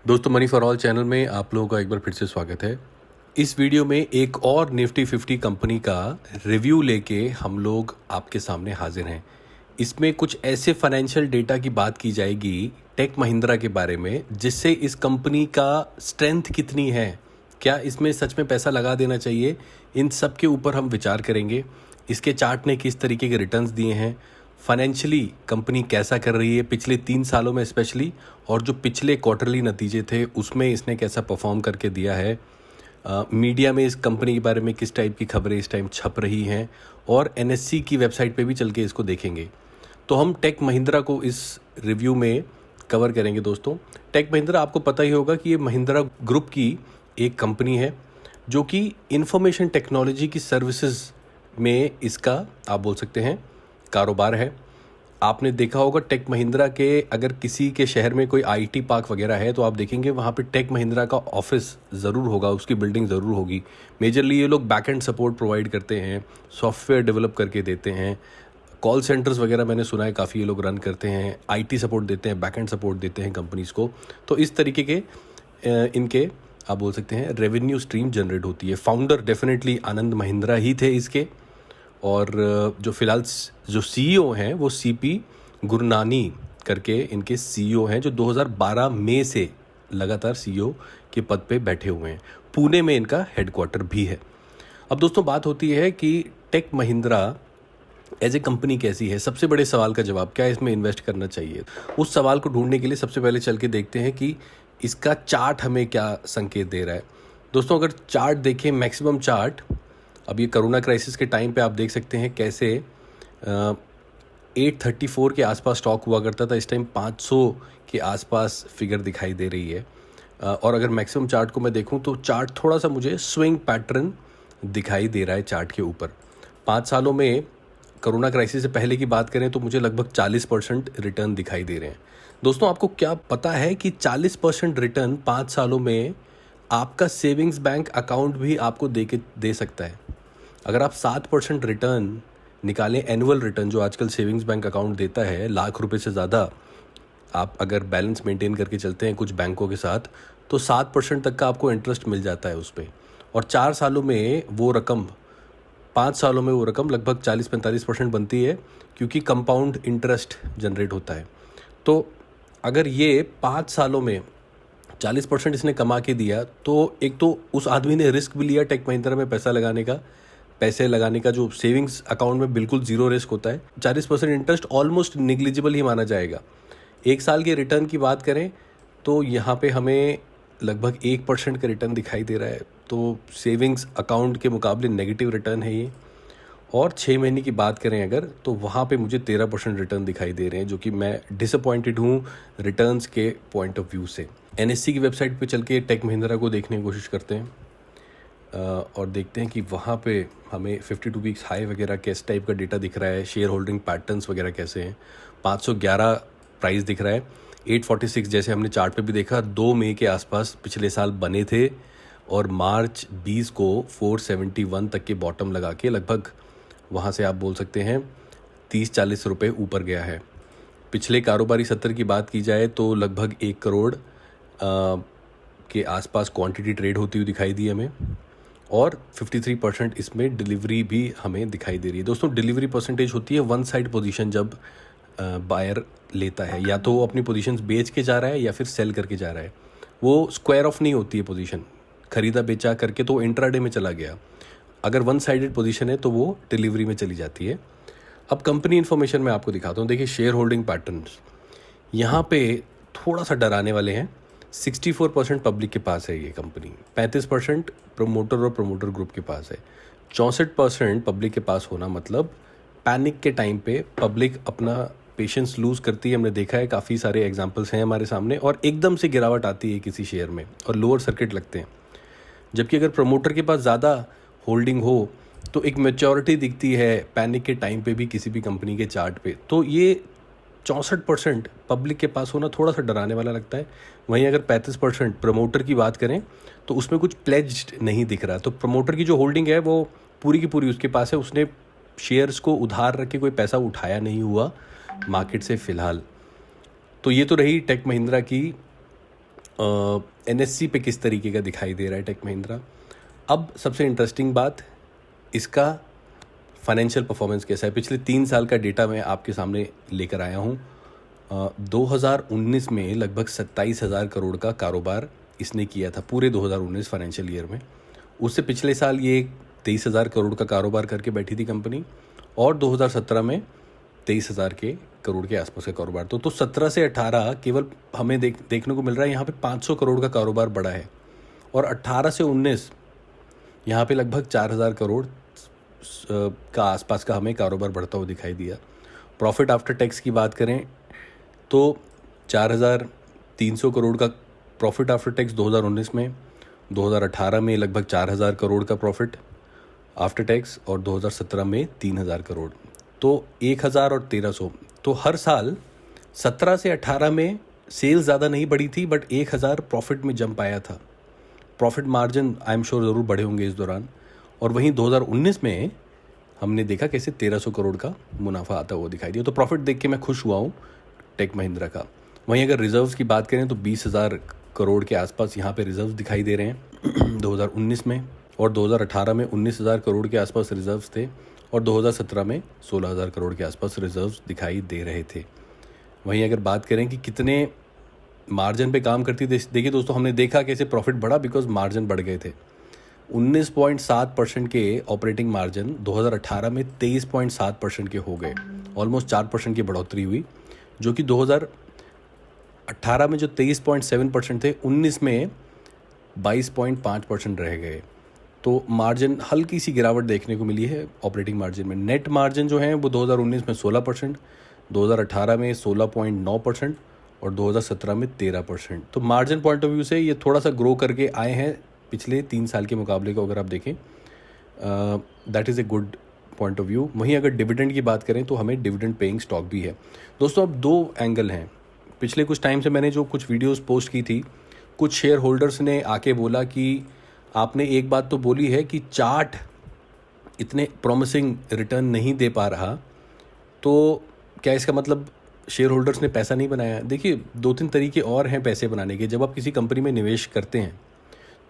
दोस्तों, money for all channel में आप लोगों का एक बार फिर से स्वागत है। इस वीडियो में एक और निफ्टी 50 कंपनी का रिव्यू लेके हम लोग आपके सामने हाजिर हैं। इसमें कुछ ऐसे फाइनेंशियल डेटा की बात की जाएगी टेक महिंद्रा के बारे में, जिससे इस कंपनी का स्ट्रेंथ कितनी है, क्या इसमें सच में पैसा लगा देना चाहिए, इन सब के ऊपर हम विचार करेंगे। इसके चार्ट ने किस तरीके के रिटर्न्स दिए हैं, फाइनेंशियली कंपनी कैसा कर रही है पिछले 3 सालों में स्पेशली, और जो पिछले क्वार्टरली नतीजे थे उसमें इसने कैसा परफॉर्म करके दिया है। मीडिया में इस कंपनी के बारे में किस टाइप की खबरें इस टाइम छप रही हैं, और एनएससी की वेबसाइट पे भी चल के इसको देखेंगे। तो हम टेक महिंद्रा को इस रिव्यू में कवर करेंगे। दोस्तों, टेक महिंद्रा आपको पता ही होगा कि ये महिंद्रा ग्रुप की एक कंपनी है जो कि इंफॉर्मेशन टेक्नोलॉजी की सर्विसेज में इसका आप बोल सकते हैं कारोबार है। आपने देखा होगा टेक महिंद्रा के, अगर किसी के शहर में कोई आईटी पार्क वगैरह है तो आप देखेंगे वहाँ पे टेक महिंद्रा का ऑफिस ज़रूर होगा, उसकी बिल्डिंग ज़रूर होगी। मेजरली ये लोग बैक एंड सपोर्ट प्रोवाइड करते हैं, सॉफ्टवेयर डेवलप करके देते हैं, कॉल सेंटर्स वगैरह मैंने सुना है काफ़ी ये लोग रन करते हैं, आईटी सपोर्ट देते हैं, बैक एंड सपोर्ट देते हैं कंपनीज़ को। तो इस तरीके के इनके आप बोल सकते हैं रेवेन्यू स्ट्रीम जनरेट होती है। फाउंडर डेफिनेटली आनंद महिंद्रा ही थे इसके, और जो फ़िलहाल जो सीईओ हैं वो सीपी गुरनानी करके इनके सीईओ हैं, जो 2012 में से लगातार सीईओ के पद पे बैठे हुए हैं। पुणे में इनका हेडक्वार्टर भी है। अब दोस्तों, बात होती है कि tech Mahindra as a company कैसी है। सबसे बड़े सवाल का जवाब, क्या इसमें इन्वेस्ट करना चाहिए, उस सवाल को ढूंढने के लिए सबसे पहले चल के देखते हैं कि इसका चार्ट हमें क्या संकेत दे रहा है। दोस्तों, अगर चार्ट देखें, मैक्सिमम चार्ट, अब ये कोरोना क्राइसिस के टाइम पे आप देख सकते हैं कैसे 834 के आसपास स्टॉक हुआ करता था, इस टाइम 500 के आसपास फिगर दिखाई दे रही है। और अगर मैक्सिमम चार्ट को मैं देखूं तो चार्ट थोड़ा सा मुझे स्विंग पैटर्न दिखाई दे रहा है चार्ट के ऊपर। 5 सालों में कोरोना क्राइसिस से पहले की बात करें तो मुझे लगभग 40% रिटर्न दिखाई दे रहे हैं। दोस्तों, आपको क्या पता है कि 40% रिटर्न 5 सालों में आपका सेविंग्स बैंक अकाउंट भी आपको दे सकता है। अगर आप 7% रिटर्न निकालें, एनुअल रिटर्न जो आजकल सेविंग्स बैंक अकाउंट देता है, ₹1,00,000 से ज़्यादा आप अगर बैलेंस मेंटेन करके चलते हैं कुछ बैंकों के साथ, तो 7% तक का आपको इंटरेस्ट मिल जाता है उस पर। और 4 सालों में वो रकम, 5 सालों में वो रकम लगभग 40-45% बनती है, क्योंकि कंपाउंड इंटरेस्ट जनरेट होता है। तो अगर ये 5 सालों में 40% इसने कमा के दिया, तो एक तो उस आदमी ने रिस्क भी लिया टेक महिंद्रा में पैसे लगाने का जो सेविंग्स अकाउंट में बिल्कुल जीरो रिस्क होता है। 40% इंटरेस्ट ऑलमोस्ट निग्लिजिबल ही माना जाएगा। 1 साल के रिटर्न की बात करें तो यहाँ पे हमें लगभग 1% का रिटर्न दिखाई दे रहा है, तो सेविंग्स अकाउंट के मुकाबले नेगेटिव रिटर्न है ये। और 6 महीने की बात करें अगर, तो वहाँ पे मुझे 13% रिटर्न दिखाई दे रहे हैं, जो कि मैं डिसअपॉइंटेड हूँ रिटर्न्स के पॉइंट ऑफ व्यू से। एनएससी की वेबसाइट पे चल के टेक महिंद्रा को देखने की कोशिश करते हैं और देखते हैं कि वहाँ पे हमें 52 वीक्स हाई वगैरह किस टाइप का डेटा दिख रहा है, शेयर होल्डिंग पैटर्न्स वगैरह कैसे हैं। 511 प्राइस दिख रहा है, 846 जैसे हमने चार्ट पे भी देखा 2 मई के आसपास पिछले साल बने थे, और मार्च 20 को 471 तक के बॉटम लगा के लगभग वहाँ से आप बोल सकते हैं 30-40 रुपये ऊपर गया है। पिछले कारोबारी सत्र की बात की जाए तो लगभग 1 करोड़ के आसपास क्वांटिटी ट्रेड होती हुई दिखाई दी हमें, और 53% इसमें डिलीवरी भी हमें दिखाई दे रही है। दोस्तों, डिलीवरी परसेंटेज होती है वन साइड पोजीशन, जब बायर लेता है या तो वो अपनी पोजीशंस बेच के जा रहा है या फिर सेल करके जा रहा है। वो स्क्वायर ऑफ नहीं होती है पोजीशन, खरीदा बेचा करके तो इंट्राडे में चला गया। अगर वन साइडेड पोजीशन है तो वो डिलीवरी में चली जाती है। अब कंपनी इन्फॉर्मेशन मैं आपको दिखाता हूँ। देखिए, शेयर होल्डिंग पैटर्न्स यहाँ पे थोड़ा सा डराने वाले हैं। 64% पब्लिक के पास है ये कंपनी, 35% प्रमोटर और प्रमोटर ग्रुप के पास है। 64% पब्लिक के पास होना मतलब पैनिक के टाइम पे पब्लिक अपना पेशेंस लूज़ करती है। हमने देखा है, काफ़ी सारे एग्जांपल्स हैं हमारे सामने, और एकदम से गिरावट आती है किसी शेयर में और लोअर सर्किट लगते हैं। जबकि अगर प्रमोटर के पास ज़्यादा होल्डिंग हो तो एक मैच्योरिटी दिखती है पैनिक के टाइम पे भी किसी भी कंपनी के चार्ट पे। तो ये 64% पब्लिक के पास होना थोड़ा सा डराने वाला लगता है। वहीं अगर 35% प्रमोटर की बात करें तो उसमें कुछ प्लेज्ड नहीं दिख रहा। तो प्रमोटर की जो होल्डिंग है वो पूरी की पूरी उसके पास है, उसने शेयर्स को उधार रख के कोई पैसा उठाया नहीं हुआ मार्केट से फ़िलहाल। तो ये तो रही टेक महिंद्रा की NSE पे किस तरीके का दिखाई दे रहा है टेक महिंद्रा। अब सबसे इंटरेस्टिंग बात, इसका फाइनेंशियल परफॉर्मेंस कैसा है। पिछले 3 साल का डेटा मैं आपके सामने लेकर आया हूँ। 2019 में लगभग 27,000 करोड़ का कारोबार इसने किया था पूरे 2019 फाइनेंशियल ईयर में। उससे पिछले साल ये 23,000 करोड़ का कारोबार करके बैठी थी कंपनी, और 2017 में 23,000 करोड़ के आसपास का कारोबार। तो 17 से 18 केवल हमें देखने को मिल रहा है यहाँ पे 500 करोड़ का कारोबार बढ़ा है, और 18 से 19 यहाँ पे लगभग 4,000 करोड़ का आसपास का हमें कारोबार बढ़ता हुआ दिखाई दिया। प्रॉफिट आफ्टर टैक्स की बात करें तो 4,300 करोड़ का प्रॉफिट आफ्टर टैक्स 2019 में, 2018 में लगभग 4,000 करोड़ का प्रॉफिट आफ्टर टैक्स, और 2017 में 3,000 करोड़। तो 1,000 और 1,300, तो हर साल 17 से 18 में सेल ज़्यादा नहीं बढ़ी थी, बट 1,000 प्रॉफिट में जंप आया था। Profit margin I am sure ज़रूर बढ़े होंगे इस दौरान। और वहीं 2019 में हमने देखा कैसे 1,300 करोड़ का मुनाफा आता हुआ दिखाई दिया। तो प्रॉफिट देख के मैं खुश हुआ हूँ टेक महिंद्रा का। वहीं अगर रिजर्व्स की बात करें तो 20,000 करोड़ के आसपास यहाँ पे रिजर्व्स दिखाई दे रहे हैं 2019 में, और 2018 में 19,000 करोड़ के आसपास रिजर्व्स थे, और 2017 में 16,000 करोड़ के आसपास रिजर्व्स दिखाई दे रहे थे। वहीं अगर बात करें कि कितने मार्जिन पे काम करती, देखिए दोस्तों, हमने देखा कैसे प्रॉफिट बढ़ा बिकॉज मार्जिन बढ़ गए थे। 19.7% के ऑपरेटिंग मार्जिन 2018 में 23.7% के हो गए, ऑलमोस्ट 4% की बढ़ोतरी हुई, जो कि 2018 में जो 23.7% थे 19 में 22.5% रह गए। तो मार्जिन हल्की सी गिरावट देखने को मिली है ऑपरेटिंग मार्जिन में। नेट मार्जिन जो है वो 2019 में 16%, 2018 में 16.9% और 2017 में 13%। तो मार्जिन पॉइंट ऑफ व्यू से ये थोड़ा सा ग्रो करके आए हैं पिछले 3 साल के मुकाबले को अगर आप देखें, that is a good point of view. वहीं अगर डिविडेंड की बात करें तो हमें डिविडेंड पेइंग स्टॉक भी है। दोस्तों अब 2 एंगल हैं। पिछले कुछ टाइम से मैंने जो कुछ वीडियोस पोस्ट की थी, कुछ शेयर होल्डर्स ने आके बोला कि आपने एक बात तो बोली है कि चार्ट इतने प्रॉमिसिंग रिटर्न नहीं दे पा रहा, तो क्या इसका मतलब शेयर होल्डर्स ने पैसा नहीं बनाया? देखिए 2-3 तरीके और हैं पैसे बनाने के। जब आप किसी कंपनी में निवेश करते हैं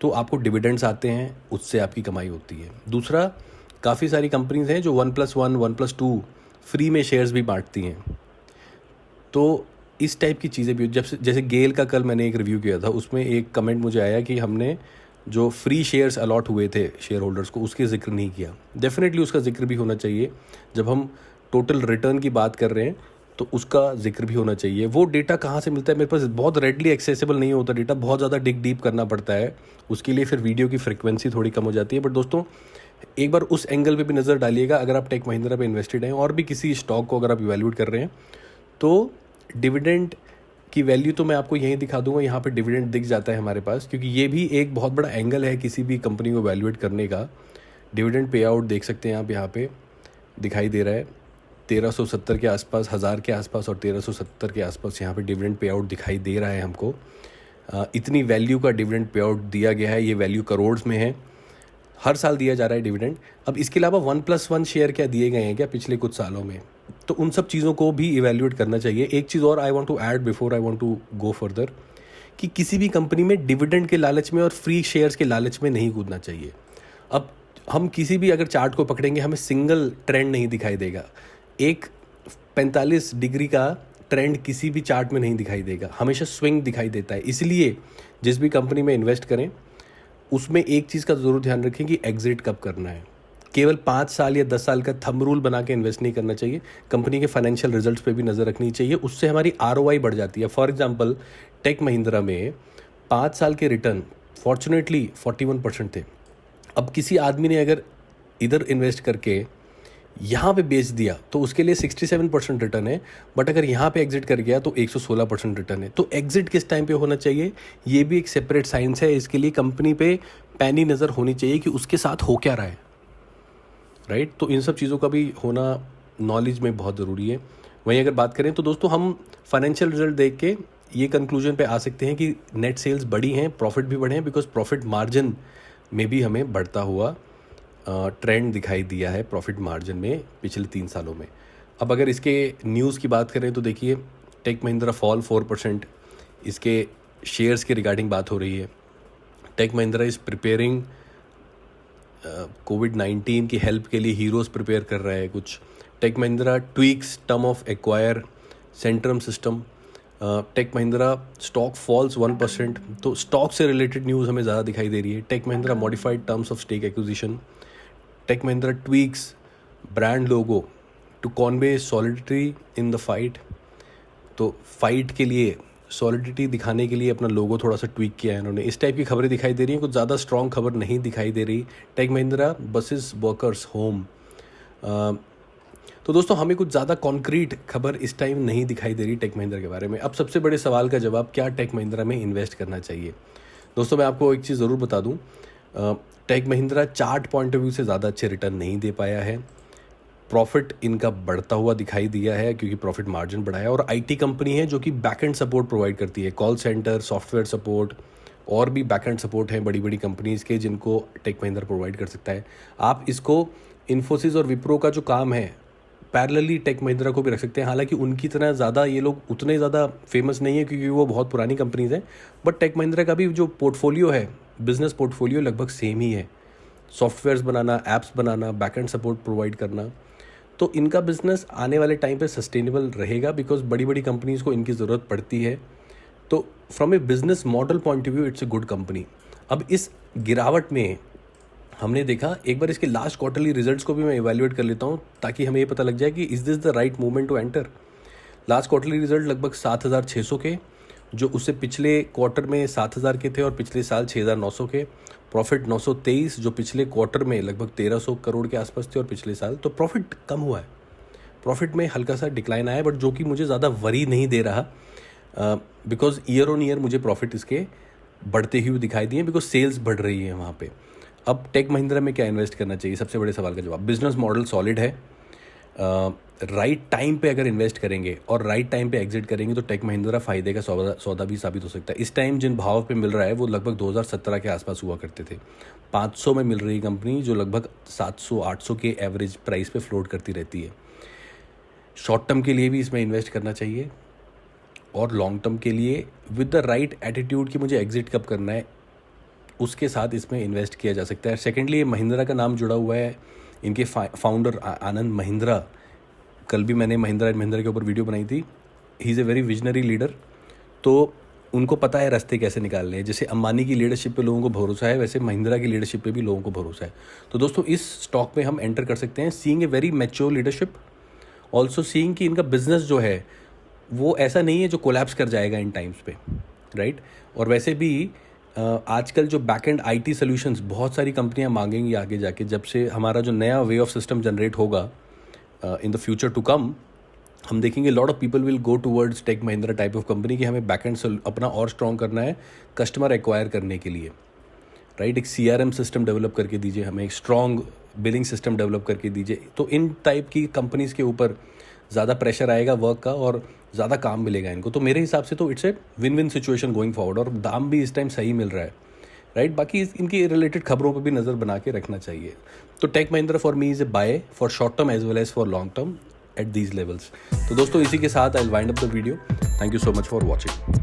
तो आपको डिविडेंड्स आते हैं, उससे आपकी कमाई होती है। दूसरा, काफ़ी सारी कंपनीज हैं जो 1+1, 1+2 फ्री में शेयर्स भी बांटती हैं। तो इस टाइप की चीज़ें भी, जैसे गेल का कल मैंने एक रिव्यू किया था, उसमें एक कमेंट मुझे आया कि हमने जो फ्री शेयर्स अलॉट हुए थे शेयर होल्डर्स को, उसके जिक्र नहीं किया। डेफिनेटली उसका जिक्र भी होना चाहिए। जब हम टोटल रिटर्न की बात कर रहे हैं तो उसका जिक्र भी होना चाहिए। वो डेटा कहाँ से मिलता है? मेरे पास बहुत रेडली एक्सेसिबल नहीं होता डेटा, बहुत ज़्यादा डीप करना पड़ता है उसके लिए, फिर वीडियो की फ्रिक्वेंसी थोड़ी कम हो जाती है। बट दोस्तों एक बार उस एंगल पे भी नज़र डालिएगा। अगर आप टेक महिंद्रा पे इन्वेस्टेड हैं और भी किसी स्टॉक को अगर आप इवैल्यूएट कर रहे हैं, तो डिविडेंड की वैल्यू तो मैं आपको यहीं दिखा दूंगा। यहाँ पे डिविडेंड दिख जाता है हमारे पास, क्योंकि ये भी एक बहुत बड़ा एंगल है किसी भी कंपनी को इवैल्यूएट करने का। डिविडेंड पे आउट देख सकते हैं आप, यहाँ पे दिखाई दे रहा है 1,370 के आसपास, 1,000 के आसपास और 1,370 के आसपास यहाँ पे डिविडेंड पे आउट दिखाई दे रहा है हमको। इतनी वैल्यू का डिविडेंड पे आउट दिया गया है, ये वैल्यू करोड़्स में है, हर साल दिया जा रहा है डिविडेंड। अब इसके अलावा 1+1 शेयर क्या दिए गए हैं क्या पिछले कुछ सालों में? तो उन सब चीज़ों को भी इवैल्यूएट करना चाहिए। एक चीज़ और I want to add before I want to go further, कि किसी भी कंपनी में डिविडेंड के लालच में और फ्री शेयर्स के लालच में नहीं कूदना चाहिए। अब हम किसी भी अगर चार्ट को पकड़ेंगे, हमें सिंगल ट्रेंड नहीं दिखाई देगा। एक 45 डिग्री का ट्रेंड किसी भी चार्ट में नहीं दिखाई देगा, हमेशा स्विंग दिखाई देता है। इसलिए जिस भी कंपनी में इन्वेस्ट करें उसमें एक चीज़ का ज़रूर ध्यान रखें कि एग्जिट कब करना है। केवल 5 साल या 10 साल का थंब रूल बना के इन्वेस्ट नहीं करना चाहिए। कंपनी के फाइनेंशियल रिजल्ट्स पे भी नज़र रखनी चाहिए, उससे हमारी ROI बढ़ जाती है। फॉर एग्जांपल टेक महिंद्रा में 5 साल के रिटर्न फॉर्चुनेटली 41% थे। अब किसी आदमी ने अगर इधर इन्वेस्ट करके यहाँ पे बेच दिया तो उसके लिए 67% रिटर्न है, बट अगर यहाँ पे एग्जिट कर गया तो 116% रिटर्न है। तो एग्जिट किस टाइम पे होना चाहिए, ये भी एक सेपरेट साइंस है। इसके लिए कंपनी पे पैनी नज़र होनी चाहिए कि उसके साथ हो क्या रहा है, राइट? तो इन सब चीज़ों का भी होना नॉलेज में बहुत ज़रूरी है। वहीं अगर बात करें तो दोस्तों हम फाइनेंशियल रिजल्ट देख के ये कंक्लूजन पे आ सकते हैं कि नेट सेल्स बढ़ी हैं, प्रॉफिट भी बढ़े हैं, बिकॉज प्रॉफिट मार्जिन में भी हमें बढ़ता हुआ ट्रेंड दिखाई दिया है प्रॉफिट मार्जिन में पिछले 3 सालों में। अब अगर इसके न्यूज़ की बात करें तो देखिए टेक महिंद्रा फॉल 4%, इसके शेयर्स के रिगार्डिंग बात हो रही है। टेक महिंद्रा इज़ प्रिपेयरिंग कोविड-19 की हेल्प के लिए हीरोज़ प्रिपेयर कर रहा है कुछ। Tech Mahindra tweaks term of acquire Centrum system. Tech Mahindra stock falls 1%, तो स्टॉक से रिलेटेड न्यूज़ हमें ज़्यादा दिखाई दे रही है। Tech Mahindra modified terms of stake acquisition. Tech Mahindra tweaks brand logo to convey solidity in the fight. तो फाइट के लिए सॉलिडिटी दिखाने के लिए अपना लोगो थोड़ा सा ट्वीक किया है इन्होंने। इस टाइप की खबरें दिखाई दे रही हैं, कुछ ज़्यादा स्ट्रॉन्ग खबर नहीं दिखाई दे रही। Tech Mahindra buses workers home. तो दोस्तों हमें कुछ ज़्यादा कॉन्क्रीट खबर इस टाइम नहीं दिखाई दे रही टेक महिंद्रा के बारे में। अब सबसे बड़े सवाल का जवाब, क्या टेक महिंद्रा में इन्वेस्ट करना चाहिए? दोस्तों मैं आपको एक चीज़ ज़रूर बता दूं, tech Mahindra chart point of view से ज़्यादा अच्छे रिटर्न नहीं दे पाया है। प्रॉफिट इनका बढ़ता हुआ दिखाई दिया है क्योंकि प्रॉफिट मार्जिन बढ़ाया, और आईटी कंपनी है जो कि बैक एंड सपोर्ट प्रोवाइड करती है, कॉल सेंटर, सॉफ्टवेयर सपोर्ट और भी बैक एंड सपोर्ट है बड़ी बड़ी कंपनीज़ के जिनको टेक महिंद्रा प्रोवाइड कर सकता है। आप इसको इन्फोसिस और विप्रो का जो काम है पैरेलली टेक महिंद्रा को भी रख सकते हैं। हालांकि उनकी तरह ज़्यादा ये लोग उतने ज़्यादा फेमस नहीं है क्योंकि वो बहुत पुरानी कंपनीज़ हैं, बट टेक महिंद्रा का भी जो पोर्टफोलियो है, बिजनेस पोर्टफोलियो लगभग सेम ही है। Softwares banana, apps banana, back and support provide करना, तो इनका बिजनेस आने वाले टाइम पे सस्टेनेबल रहेगा बिकॉज बड़ी बड़ी कंपनीज़ को इनकी ज़रूरत पड़ती है। तो from A business model point of view it's a good company. अब इस गिरावट में हमने देखा, एक बार इसके लास्ट क्वार्टरली रिजल्ट्स को भी मैं इवैल्यूएट कर लेता हूँ ताकि हमें ये पता लग जाए कि is this the right moment to enter. Last quarterly result लगभग 7,600 के, जो उससे पिछले क्वार्टर में 7,000 के थे और पिछले साल 6,900 के। प्रॉफिट 923, जो पिछले क्वार्टर में लगभग 1,300 करोड़ के आसपास थे और पिछले साल, तो प्रॉफिट कम हुआ है। प्रॉफिट में हल्का सा डिक्लाइन आया है, बट जो कि मुझे ज़्यादा वरी नहीं दे रहा बिकॉज ईयर ऑन ईयर मुझे प्रॉफिट इसके बढ़ते हुए दिखाई दिए बिकॉज सेल्स बढ़ रही है वहाँ पे। अब टेक महिंद्रा में क्या इन्वेस्ट करना चाहिए, सबसे बड़े सवाल का जवाब, बिजनेस मॉडल सॉलिड है। राइट टाइम पे अगर इन्वेस्ट करेंगे और राइट टाइम पे एग्जिट करेंगे तो टेक महिंद्रा फ़ायदे का सौदा भी साबित हो सकता है। इस टाइम जिन भाव पे मिल रहा है वो लगभग 2017 के आसपास हुआ करते थे। 500 में मिल रही कंपनी जो लगभग 700-800 के एवरेज प्राइस पे फ्लोट करती रहती है। शॉर्ट टर्म के लिए भी इसमें इन्वेस्ट करना चाहिए और लॉन्ग टर्म के लिए विद द राइट एटीट्यूड कि मुझे एग्जिट कब करना है, उसके साथ इसमें इन्वेस्ट किया जा सकता है। सेकेंडली, महिंद्रा का नाम जुड़ा हुआ है, इनके फाउंडर आनंद महिंद्रा, कल भी मैंने महिंद्रा एंड महिंद्रा के ऊपर वीडियो बनाई थी। He is a very visionary leader, तो उनको पता है रास्ते कैसे निकालने हैं। जैसे अंबानी की लीडरशिप पे लोगों को भरोसा है, वैसे महिंद्रा की लीडरशिप पे भी लोगों को भरोसा है। तो दोस्तों इस स्टॉक में हम एंटर कर सकते हैं, seeing a very mature leadership, also seeing कि इनका बिजनेस जो है वो ऐसा नहीं है जो कोलैप्स कर जाएगा इन टाइम्स पे, राइट। और वैसे भी आजकल जो बैक एंड आईटी सॉल्यूशंस बहुत सारी कंपनियां मांगेंगी आगे जाके, जब से हमारा जो नया वे ऑफ सिस्टम जनरेट होगा in the future to come, हम देखेंगे lot of people will go towards tech Mahindra type of company कि हमें बैक एंड अपना और स्ट्रॉन्ग करना है कस्टमर एक्वायर करने के लिए, राइट। एक CRM सिस्टम डेवलप करके दीजिए, हमें एक स्ट्रॉन्ग बिलिंग सिस्टम डेवलप करके दीजिए। तो इन टाइप की कंपनीज़ के ऊपर ज़्यादा प्रेशर आएगा वर्क का और ज़्यादा काम मिलेगा इनको। तो मेरे हिसाब से तो it's a win win situation going forward, और दाम भी इस टाइम सही मिल रहा है, राइट। बाकी इनकी रिलेटेड खबरों पर भी नज़र बना के रखना चाहिए। तो tech Mahindra for me is a buy for short term as well as for long term at these levels. तो दोस्तों इसी के साथ I will wind up the video. Thank you so much for watching.